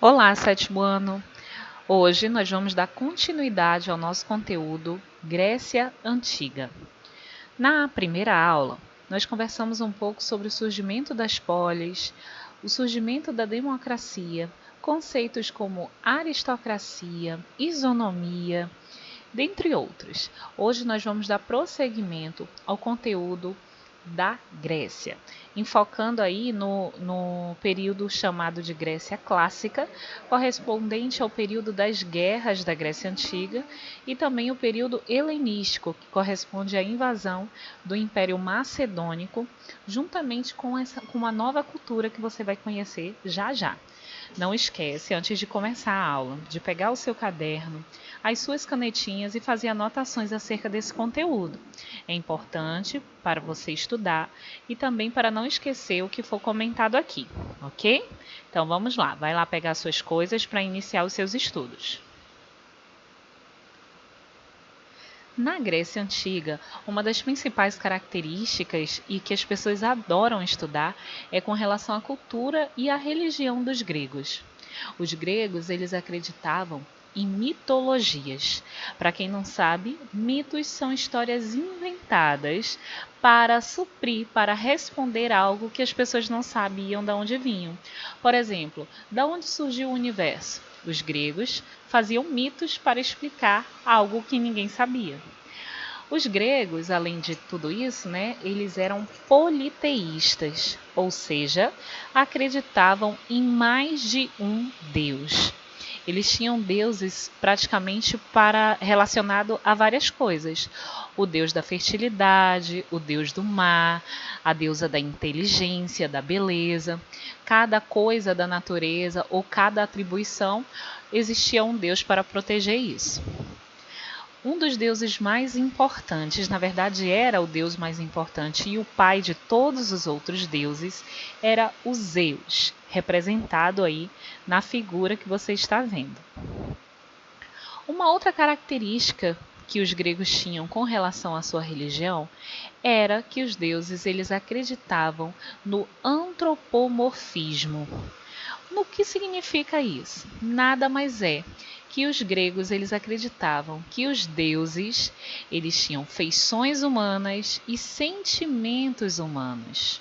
Olá, sétimo ano! Hoje nós vamos dar continuidade ao nosso conteúdo Grécia Antiga. Na primeira aula, nós conversamos um pouco sobre o surgimento das polis, o surgimento da democracia, conceitos como aristocracia, isonomia, dentre outros. Hoje nós vamos dar prosseguimento ao conteúdo da Grécia, enfocando aí no período chamado de Grécia Clássica, correspondente ao período das guerras da Grécia Antiga, e também o período helenístico, que corresponde à invasão do Império Macedônico, juntamente com uma nova cultura que você vai conhecer já já. Não esquece, antes de começar a aula, de pegar o seu caderno, as suas canetinhas e fazer anotações acerca desse conteúdo. É importante para você estudar e também para não esquecer o que for comentado aqui, ok? Então vamos lá, vai lá pegar suas coisas para iniciar os seus estudos. Na Grécia Antiga, uma das principais características e que as pessoas adoram estudar é com relação à cultura e à religião dos gregos. Os gregos, eles acreditavam em mitologias. Para quem não sabe, mitos são histórias inventadas para suprir, para responder algo que as pessoas não sabiam de onde vinham. Por exemplo, de onde surgiu o universo? Os gregos faziam mitos para explicar algo que ninguém sabia. Os gregos, além de tudo isso, eles eram politeístas, ou seja, acreditavam em mais de um deus. Eles tinham deuses praticamente relacionado a várias coisas. O deus da fertilidade, o deus do mar, a deusa da inteligência, da beleza. Cada coisa da natureza ou cada atribuição existia um deus para proteger isso. Um dos deuses mais importantes, na verdade era o deus mais importante e o pai de todos os outros deuses, era o Zeus, representado aí na figura que você está vendo. Uma outra característica que os gregos tinham com relação à sua religião era que os deuses eles acreditavam no antropomorfismo. No que significa isso? Nada mais é que os gregos eles acreditavam que os deuses eles tinham feições humanas e sentimentos humanos.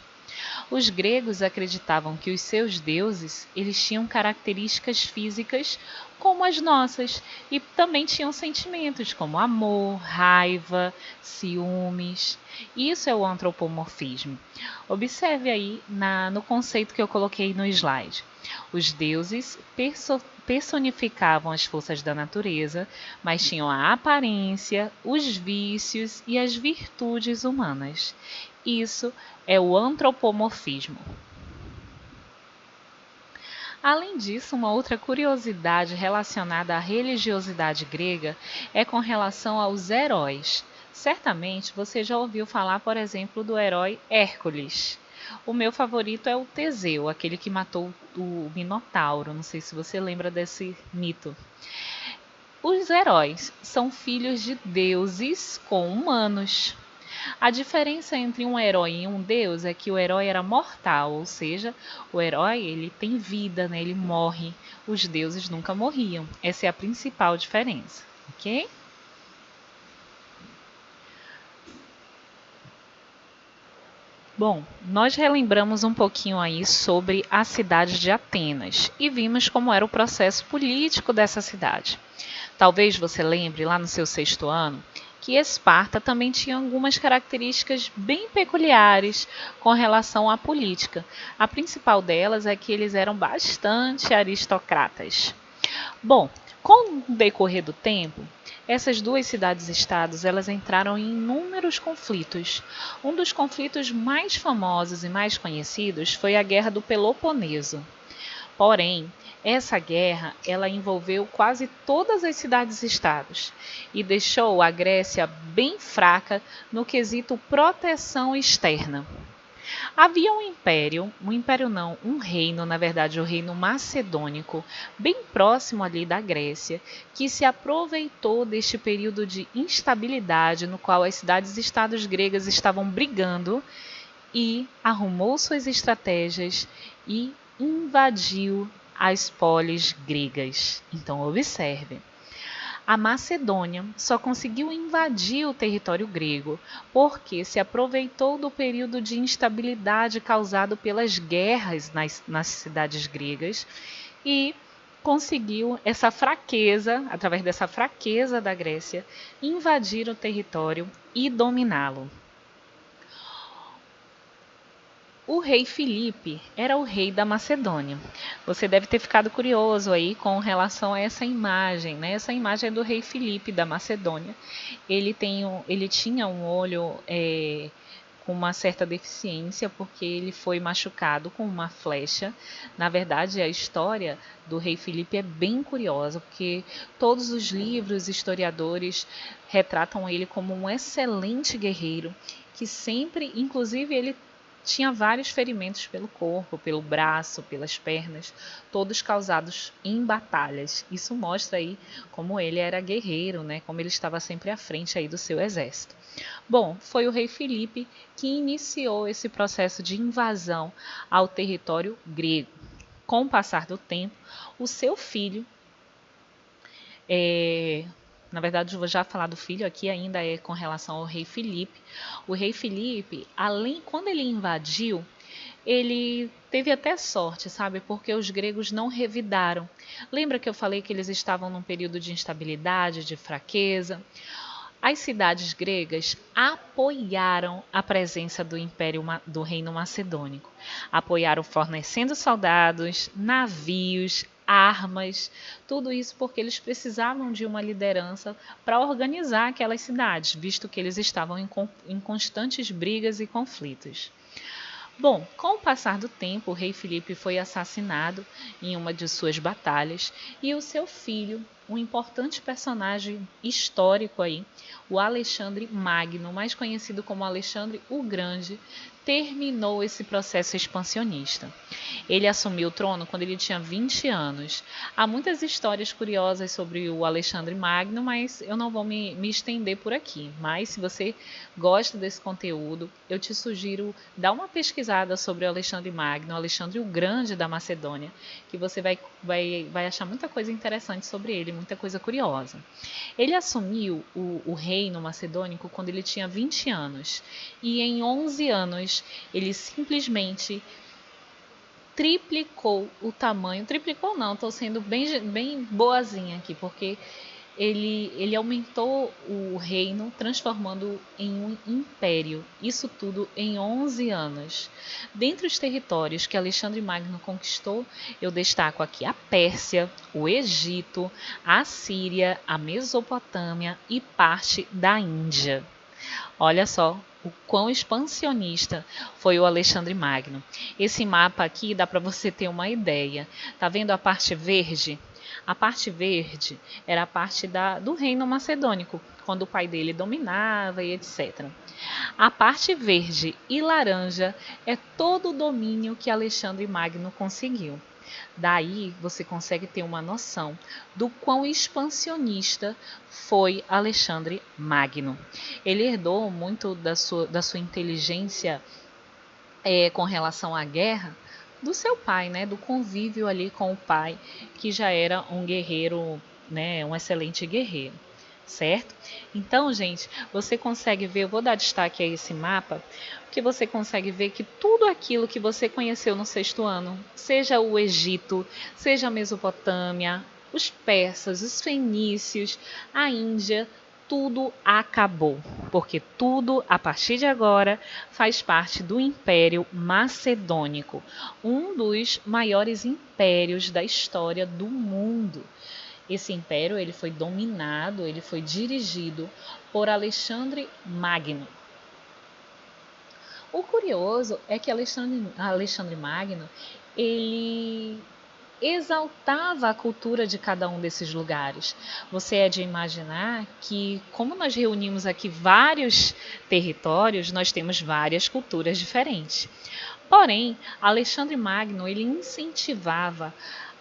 Os gregos acreditavam que os seus deuses eles tinham características físicas como as nossas e também tinham sentimentos como amor, raiva, ciúmes. Isso é o antropomorfismo. Observe aí no conceito que eu coloquei no slide. Os deuses personificavam as forças da natureza, mas tinham a aparência, os vícios e as virtudes humanas. Isso é o antropomorfismo. Além disso, uma outra curiosidade relacionada à religiosidade grega é com relação aos heróis. Certamente você já ouviu falar, por exemplo, do herói Hércules. O meu favorito é o Teseu, aquele que matou o Minotauro. Não sei se você lembra desse mito. Os heróis são filhos de deuses com humanos. A diferença entre um herói e um deus é que o herói era mortal, ou seja, o herói ele tem vida, ele morre. Os deuses nunca morriam. Essa é a principal diferença, ok? Bom, nós relembramos um pouquinho aí sobre a cidade de Atenas e vimos como era o processo político dessa cidade. Talvez você lembre lá no seu sexto ano que Esparta também tinha algumas características bem peculiares com relação à política. A principal delas é que eles eram bastante aristocratas. Bom, com o decorrer do tempo, essas duas cidades-estados elas entraram em inúmeros conflitos. Um dos conflitos mais famosos e mais conhecidos foi a Guerra do Peloponeso. Porém, essa guerra ela envolveu quase todas as cidades-estados e deixou a Grécia bem fraca no quesito proteção externa. Havia um reino, na verdade, o reino macedônico, bem próximo ali da Grécia, que se aproveitou deste período de instabilidade no qual as cidades-estados gregas estavam brigando e arrumou suas estratégias e invadiu as polis gregas. Então, observe. A Macedônia só conseguiu invadir o território grego porque se aproveitou do período de instabilidade causado pelas guerras nas cidades gregas e conseguiu essa fraqueza, através dessa fraqueza da Grécia, invadir o território e dominá-lo. O rei Filipe era o rei da Macedônia. Você deve ter ficado curioso aí com relação a essa imagem, né? Essa imagem é do rei Filipe da Macedônia. Ele tinha um olho com uma certa deficiência porque ele foi machucado com uma flecha. Na verdade, a história do rei Filipe é bem curiosa porque todos os livros historiadores retratam ele como um excelente guerreiro que sempre, inclusive ele tinha vários ferimentos pelo corpo, pelo braço, pelas pernas, todos causados em batalhas. Isso mostra aí como ele era guerreiro, né? Como ele estava sempre à frente aí do seu exército. Bom, foi o rei Filipe que iniciou esse processo de invasão ao território grego. Com o passar do tempo, o seu filho, na verdade, eu vou já falar do filho aqui, ainda é com relação ao rei Filipe. O rei Filipe, quando ele invadiu, ele teve até sorte, sabe? Porque os gregos não revidaram. Lembra que eu falei que eles estavam num período de instabilidade, de fraqueza? As cidades gregas apoiaram a presença do reino macedônico. Apoiaram fornecendo soldados, navios, armas, tudo isso porque eles precisavam de uma liderança para organizar aquelas cidades, visto que eles estavam em constantes brigas e conflitos. Bom, com o passar do tempo, o rei Filipe foi assassinado em uma de suas batalhas e o seu filho, um importante personagem histórico aí, o Alexandre Magno, mais conhecido como Alexandre o Grande, terminou esse processo expansionista. Ele assumiu o trono quando ele tinha 20 anos. Há muitas histórias curiosas sobre o Alexandre Magno, mas eu não vou me estender por aqui. Mas se você gosta desse conteúdo, eu te sugiro dar uma pesquisada sobre o Alexandre Magno, o Alexandre o Grande da Macedônia, que você vai achar muita coisa interessante sobre ele, muita coisa curiosa. Ele assumiu o reino macedônico quando ele tinha 20 anos e em 11 anos ele simplesmente triplicou o tamanho. Triplicou não, estou sendo bem boazinha aqui, porque ele aumentou o reino, transformando em um império. Isso tudo em 11 anos. Dentre os territórios que Alexandre Magno conquistou, eu destaco aqui a Pérsia, o Egito, a Síria, a Mesopotâmia e parte da Índia. Olha só o quão expansionista foi o Alexandre Magno. Esse mapa aqui dá para você ter uma ideia. Tá vendo a parte verde? A parte verde era a parte do reino macedônico, quando o pai dele dominava e etc. A parte verde e laranja é todo o domínio que Alexandre Magno conseguiu. Daí você consegue ter uma noção do quão expansionista foi Alexandre Magno. Ele herdou muito da sua inteligência com relação à guerra do seu pai, né? Do convívio ali com o pai, que já era um guerreiro, né? Um excelente guerreiro. Certo? Então, gente, você consegue ver, eu vou dar destaque a esse mapa, que você consegue ver que tudo aquilo que você conheceu no 6º ano, seja o Egito, seja a Mesopotâmia, os persas, os fenícios, a Índia, tudo acabou, porque tudo, a partir de agora, faz parte do Império Macedônico, um dos maiores impérios da história do mundo. Esse império ele foi dominado, ele foi dirigido por Alexandre Magno. O curioso é que Alexandre Magno ele exaltava a cultura de cada um desses lugares. Você é de imaginar que, como nós reunimos aqui vários territórios, nós temos várias culturas diferentes. Porém, Alexandre Magno ele incentivava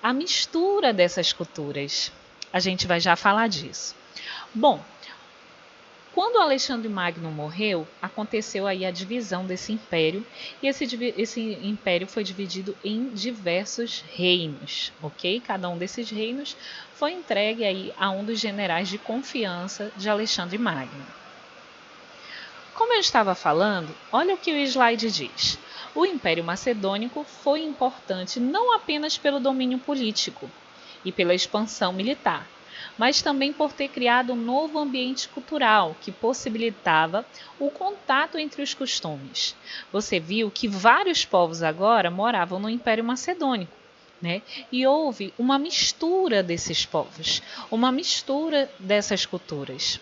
a mistura dessas culturas. A gente vai já falar disso. Bom, Quando Alexandre Magno morreu, aconteceu aí a divisão desse império, e esse império foi dividido em diversos reinos, ok? Cada um desses reinos foi entregue aí a um dos generais de confiança de Alexandre Magno. Como eu estava falando, olha o que o slide diz. O Império Macedônico foi importante não apenas pelo domínio político e pela expansão militar, mas também por ter criado um novo ambiente cultural que possibilitava o contato entre os costumes. Você viu que vários povos agora moravam no Império Macedônico, né? E houve uma mistura desses povos, uma mistura dessas culturas.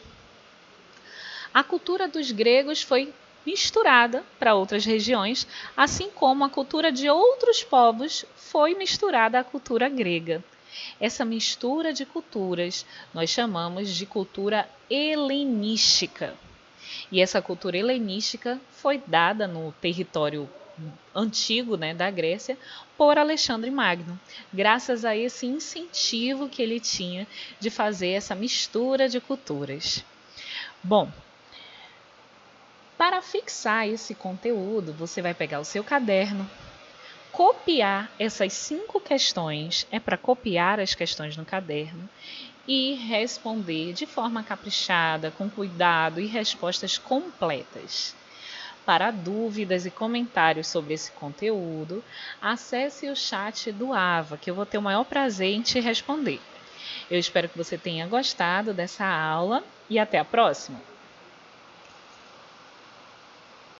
A cultura dos gregos foi misturada para outras regiões, assim como a cultura de outros povos foi misturada à cultura grega. Essa mistura de culturas nós chamamos de cultura helenística. E essa cultura helenística foi dada no território antigo, né, da Grécia por Alexandre Magno, graças a esse incentivo que ele tinha de fazer essa mistura de culturas. Bom, para fixar esse conteúdo, você vai pegar o seu caderno, copiar essas 5 questões, é para copiar as questões no caderno e responder de forma caprichada, com cuidado e respostas completas. Para dúvidas e comentários sobre esse conteúdo, acesse o chat do AVA, que eu vou ter o maior prazer em te responder. Eu espero que você tenha gostado dessa aula e até a próxima!